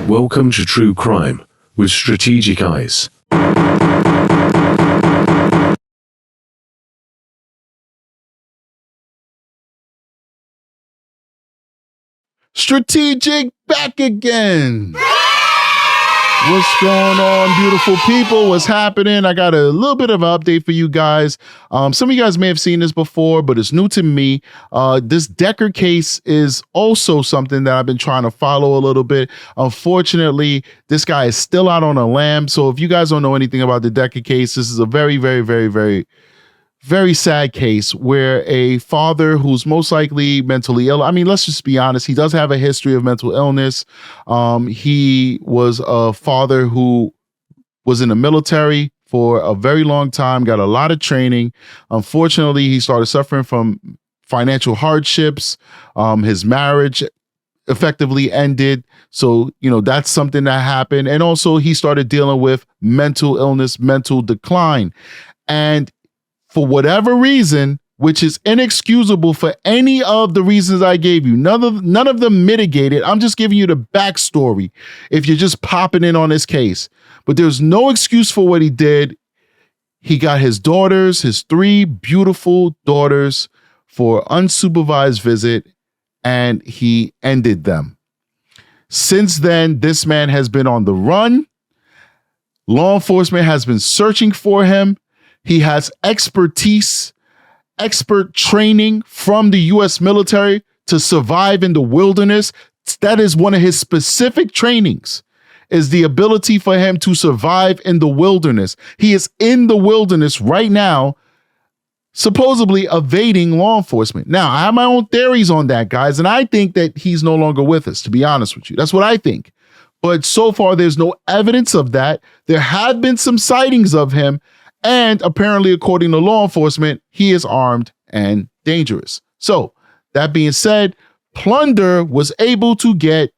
Welcome to True Crime with Strategic Eyes. Strategic back again. What's going on, beautiful people? What's happening? I got a little bit of an update for you guys. Some of you guys may have seen this before, but it's new to me. This DECKER case is also something that I've been trying to follow a little bit. Unfortunately, this guy is still out on a lam. So if you guys don't know anything about the DECKER case, this is a very, very, very, very, very sad case where a father who's most likely mentally ill. I mean, let's just be honest. He does have a history of mental illness. He was a father who was in the military for a very long time, got a lot of training. Unfortunately, he started suffering from financial hardships. His marriage effectively ended. So, that's something that happened. And also he started dealing with mental illness, mental decline. And for whatever reason, which is inexcusable for any of the reasons I gave you, none of them mitigated. I'm just giving you the backstory if you're just popping in on this case. But there's no excuse for what he did. He got his daughters, his 3 beautiful daughters, for unsupervised visit, and he ended them. Since then, this man has been on the run. Law enforcement has been searching for him. He has expert training from the U.S. military to survive in the wilderness. That is one of his specific trainings, is the ability for him to survive in the wilderness. He is in the wilderness right now, supposedly evading law enforcement. Now, I have my own theories on that, guys, and I think that he's no longer with us, to be honest with you. That's what I think. But so far, there's no evidence of that. There have been some sightings of him. And apparently, according to law enforcement, he is armed and dangerous. So that being said, Plunder was able to get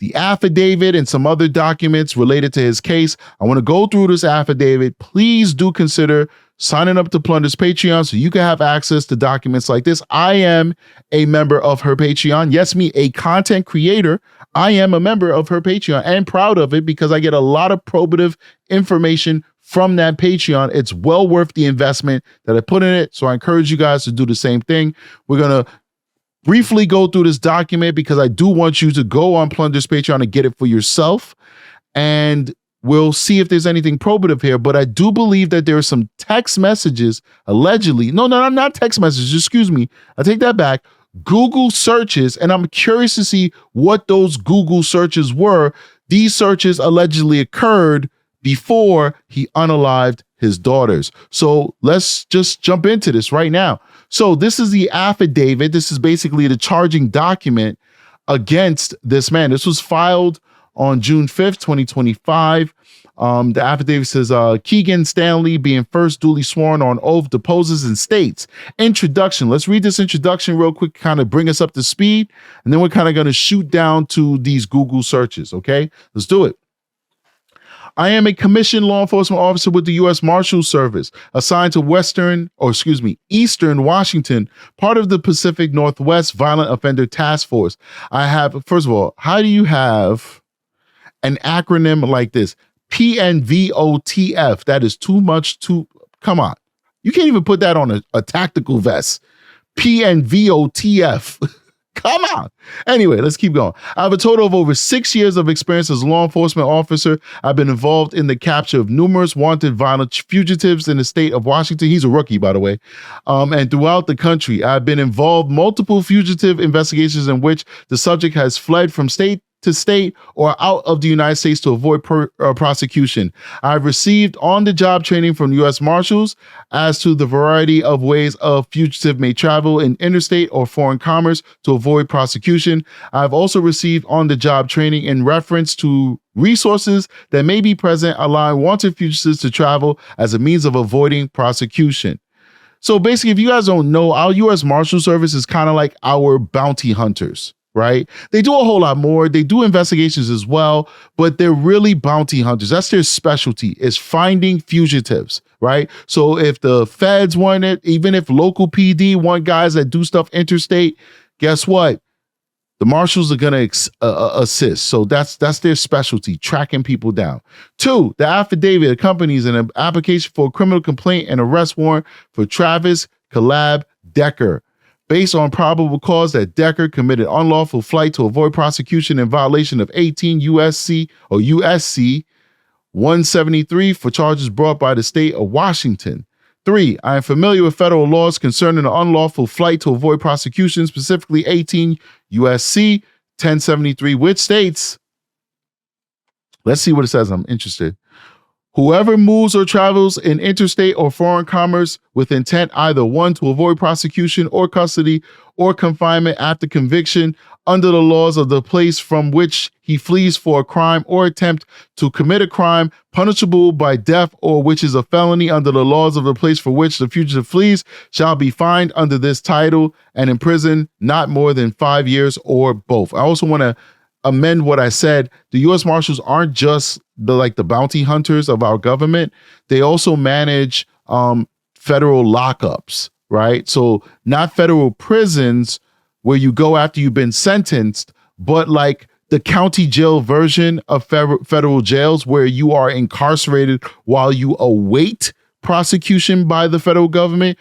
the affidavit and some other documents related to his case. I want to go through this affidavit. Please do consider signing up to Plunder's Patreon so you can have access to documents like this. I am a member of her Patreon. Yes, me, a content creator. I am a member of her Patreon and proud of it because I get a lot of probative information from that Patreon. It's well worth the investment that I put in it. So I encourage you guys to do the same thing. We're going to briefly go through this document because I do want you to go on Plunder's Patreon and get it for yourself. And we'll see if there's anything probative here. But I do believe that there are some text messages, allegedly. No, not text messages. Excuse me. I take that back. Google searches. And I'm curious to see what those Google searches were. These searches allegedly occurred before he unalived his daughters. So let's just jump into this right now. So this is the affidavit. This is basically the charging document against this man. This was filed on June 5th, 2025. The affidavit says, Keegan Stanley, being first duly sworn on oath, deposes and states. Introduction. Let's read this introduction real quick, kind of bring us up to speed. And then we're kind of going to shoot down to these Google searches. Okay, let's do it. I am a commissioned law enforcement officer with the U.S. Marshals Service, assigned to Eastern Washington, part of the Pacific Northwest Violent Offender Task Force. I have, first of all, how do you have an acronym like this? PNVOTF. That is too much to, come on. You can't even put that on a tactical vest. PNVOTF. Come on. Anyway, let's keep going. I have a total of over 6 years of experience as a law enforcement officer. I've been involved in the capture of numerous wanted violent fugitives in the state of Washington. He's a rookie, by the way. And throughout the country, I've been involved in multiple fugitive investigations in which the subject has fled from state to state or out of the United States to avoid prosecution. I've received on-the-job training from U.S. Marshals as to the variety of ways a fugitive may travel in interstate or foreign commerce to avoid prosecution. I've also received on-the-job training in reference to resources that may be present allowing wanted fugitives to travel as a means of avoiding prosecution. So basically, if you guys don't know, our U.S. Marshal Service is kind of like our bounty hunters. right? They do a whole lot more. They do investigations as well, but they're really bounty hunters. That's their specialty, is finding fugitives, right? So if the feds want it, even if local PD want guys that do stuff interstate, guess what? The marshals are going to assist. So that's their specialty, tracking people down. 2, the affidavit accompanies an application for a criminal complaint and arrest warrant for Travis Collab Decker, based on probable cause that Decker committed unlawful flight to avoid prosecution in violation of 18 USC 173 for charges brought by the state of Washington. 3, I am familiar with federal laws concerning the unlawful flight to avoid prosecution, specifically 18 USC 1073, which states, let's see what it says. I'm interested. Whoever moves or travels in interstate or foreign commerce with intent either 1, to avoid prosecution or custody or confinement after conviction under the laws of the place from which he flees for a crime or attempt to commit a crime punishable by death, or which is a felony under the laws of the place for which the fugitive flees, shall be fined under this title and imprisoned not more than 5 years or both. I also want to amend what I said. The U.S. Marshals aren't just the bounty hunters of our government. They also manage federal lockups, right? So not federal prisons where you go after you've been sentenced, but like the county jail version of federal jails where you are incarcerated while you await prosecution by the federal government.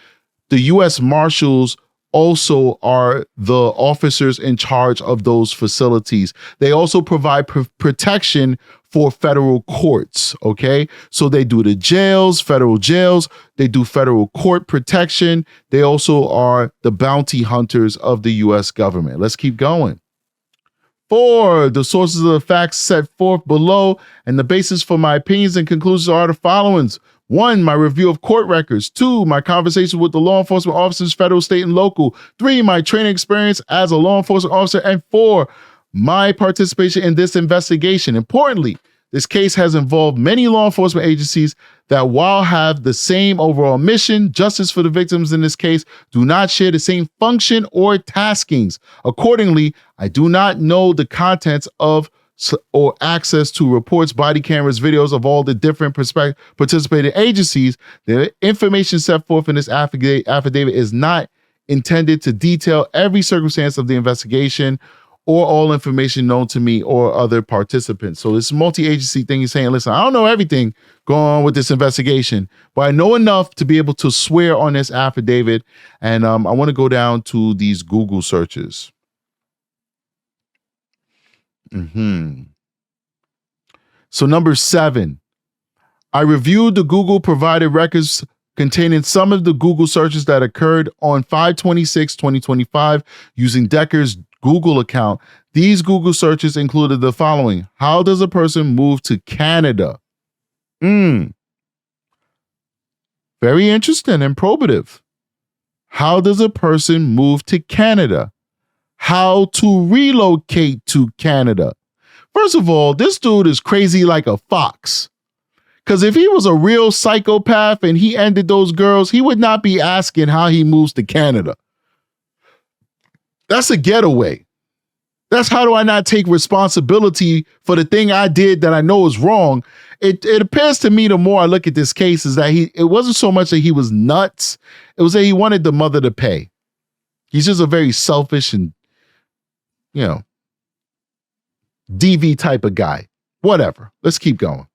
The U.S. Marshals also are the officers in charge of those facilities. They also provide protection for federal courts, okay? So they do the jails, federal jails, they do federal court protection. They also are the bounty hunters of the U.S. government. Let's keep going. 4, the sources of the facts set forth below and the basis for my opinions and conclusions are the following. 1, my review of court records. 2, my conversations with the law enforcement officers, federal, state, and local. 3, my training experience as a law enforcement officer. And 4, my participation in this investigation. Importantly, this case has involved many law enforcement agencies that, while have the same overall mission, justice for the victims in this case, do not share the same function or taskings. Accordingly, I do not know the contents of or access to reports, body cameras, videos of all the different participating agencies. The information set forth in this affidavit is not intended to detail every circumstance of the investigation or all information known to me or other participants. So this multi-agency thing is saying, listen, I don't know everything going on with this investigation, but I know enough to be able to swear on this affidavit. And I want to go down to these Google searches. So number 7, I reviewed the Google provided records containing some of the Google searches that occurred on 5/26/2025 using Decker's Google account. These Google searches included the following. How does a person move to Canada? Very interesting and probative. How does a person move to Canada? How to relocate to Canada? First of all, this dude is crazy like a fox. Because if he was a real psychopath and he ended those girls, he would not be asking how he moves to Canada. That's a getaway. That's how do I not take responsibility for the thing I did that I know is wrong. It appears to me the more I look at this case is that it wasn't so much that he was nuts. It was that he wanted the mother to pay. He's just a very selfish and, DV type of guy. Whatever. Let's keep going.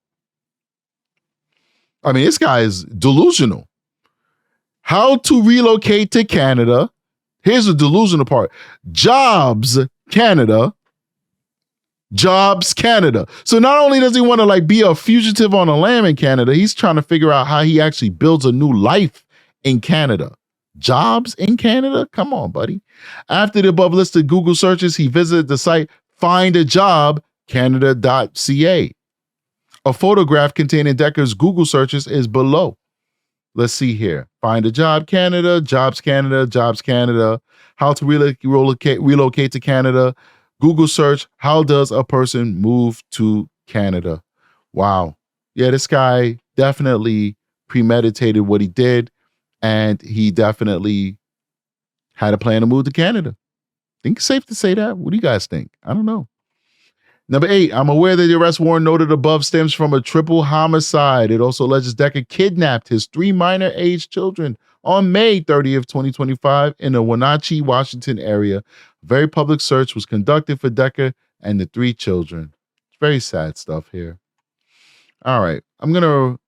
I mean, this guy is delusional. How to relocate to Canada. Here's the delusional part. Jobs Canada. Jobs Canada. So not only does he want to be a fugitive on a lam in Canada, he's trying to figure out how he actually builds a new life in Canada. Jobs in Canada? Come on, buddy. After the above listed Google searches, he visited the site findajobcanada.ca. A photograph containing Decker's Google searches is below. Let's see here. Find a job Canada, Jobs Canada, Jobs Canada. How to relocate to Canada. Google search, how does a person move to Canada? Wow. Yeah, this guy definitely premeditated what he did, and he definitely had a plan to move to Canada. think it's safe to say that. What do you guys think? I don't know. Number 8, I'm aware that the arrest warrant noted above stems from a triple homicide. It also alleges Decker kidnapped his 3 minor-aged children on May 30th, 2025 in the Wenatchee, Washington area. A very public search was conducted for Decker and the 3 children. It's very sad stuff here. All right, I'm going to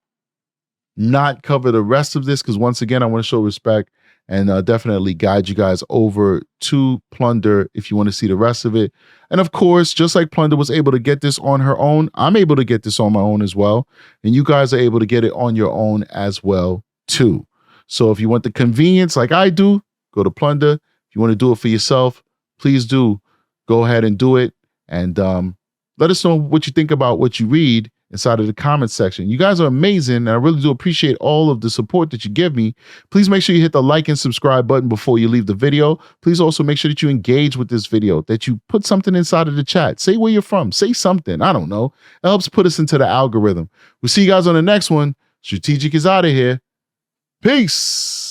not cover the rest of this because once again, I want to show respect and definitely guide you guys over to Plunder if you want to see the rest of it. And of course, just like Plunder was able to get this on her own, I'm able to get this on my own as well. And you guys are able to get it on your own as well too. So if you want the convenience like I do, go to Plunder. If you want to do it for yourself, please do go ahead and do it. And let us know what you think about what you read inside of the comment section. You guys are amazing, and I really do appreciate all of the support that you give me. Please make sure you hit the like and subscribe button before you leave the video. Please also make sure that you engage with this video, that you put something inside of the chat. Say where you're from. Say something. I don't know. It helps put us into the algorithm. We'll see you guys on the next one. Strategic is out of here. Peace.